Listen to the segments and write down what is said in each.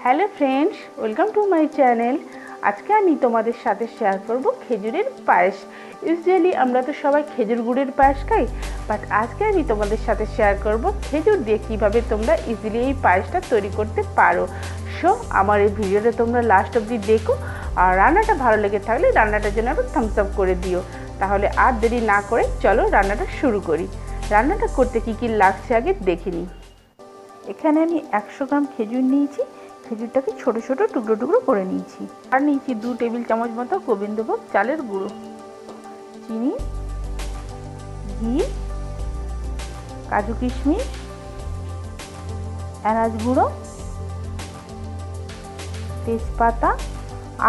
Hello friends, welcome to my channel. আজকে আমি তোমাদের সাথে শেয়ার করব খেজুরের পায়েস। ইউজুয়ালি আমরা তো সবাই খেজুর গুড়ের পায়েস খাই, বাট আজকে আমি তোমাদের সাথে শেয়ার করব খেজুর দিয়ে কীভাবে তোমরা ইজিলি এই পায়েসটা তৈরি করতে পারো। সো আমার এই ভিডিওটা তোমরা লাস্ট অবধি দেখো, আর রান্নাটা ভালো লেগে থাকলে রান্নাটার জন্য একটু থামস আপ করে দিও। তাহলে আর দেরি না করে চলো রান্নাটা শুরু করি। রান্নাটা করতে কী কী লাগছে আগে দেখে নিই। এখানে আমি 100 গ্রাম খেজুর নিয়েছি। খেজুরটাকে ছোট ছোট টুকরো টুকরো করে নিয়েছি। আর নিয়েছি 2 টেবিল চামচ মতো গোবিন্দভোগ চালের গুঁড়ো, চিনি, ঘি, কাজু কিশমিশ, এলাচ গুঁড়ো, তেজপাতা,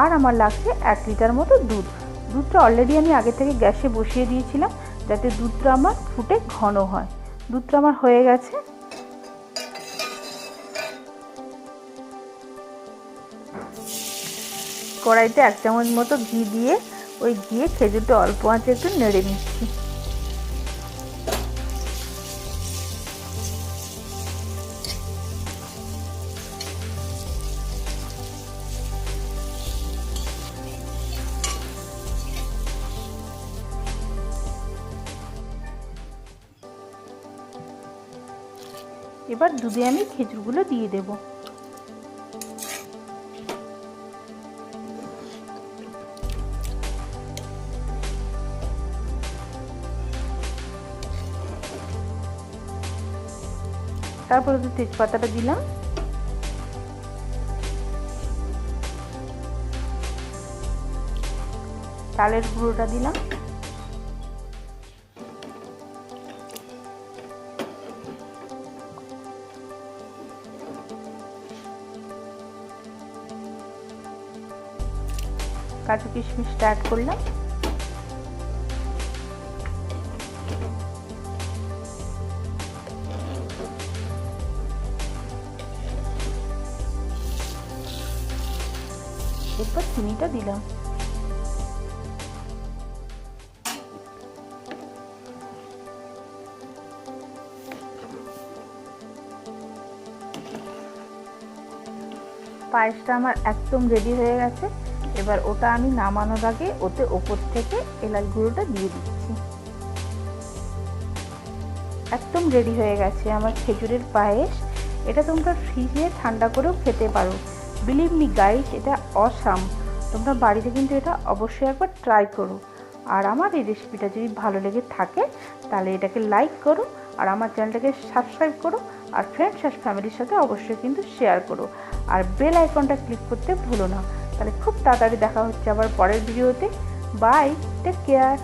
আর আমার লাগছে 1 লিটার মতো দুধ। দুধটা অলরেডি আমি আগে থেকে গ্যাসে বসিয়ে দিয়েছিলাম যাতে দুধটা আমার ফুটে ঘন হয়। দুধটা আমার হয়ে গেছে। কড়াইতে 1 চামচ মতো ঘি দিয়ে ওই ঘিয়ে খেজুরটা অল্প আঁচে একটু নেড়ে নিচ্ছি। এবার দুধে আমি খেজুরগুলো দিয়ে দেব। তারপরে তো তেজপাতাটা দিলাম, চালের গুঁড়োটা দিলাম, কাজু কিশমিশটা অ্যাড করলাম, এরপর চিনিটা দিলাম। পায়েসটা আমার একদম রেডি হয়ে গেছে। এবার ওটা আমি নামানোর আগে ওতে ওপর থেকে এলাচ গুঁড়োটা দিয়ে দিচ্ছি। একদম রেডি হয়ে গেছে আমার খেজুরের পায়েস। এটা তোমরা ফ্রিজে ঠান্ডা করেও খেতে পারো। বিলিভ মি গাইস, এটা অসাম। তোমরা বাড়িতে কিন্তু এটা অবশ্যই একবার ট্রাই করো। আর আমার এই রেসিপিটা যদি ভালো লেগে থাকে তাহলে এটাকে লাইক করো, আর আমার চ্যানেলটাকে সাবস্ক্রাইব করো, আর ফ্রেন্ডস আর ফ্যামিলির সাথে অবশ্যই কিন্তু শেয়ার করো, আর বেল আইকনটা ক্লিক করতে ভুলো না। তাহলে খুব তাড়াতাড়ি দেখা হচ্ছে আবার পরের ভিডিওতে। Bye, take care.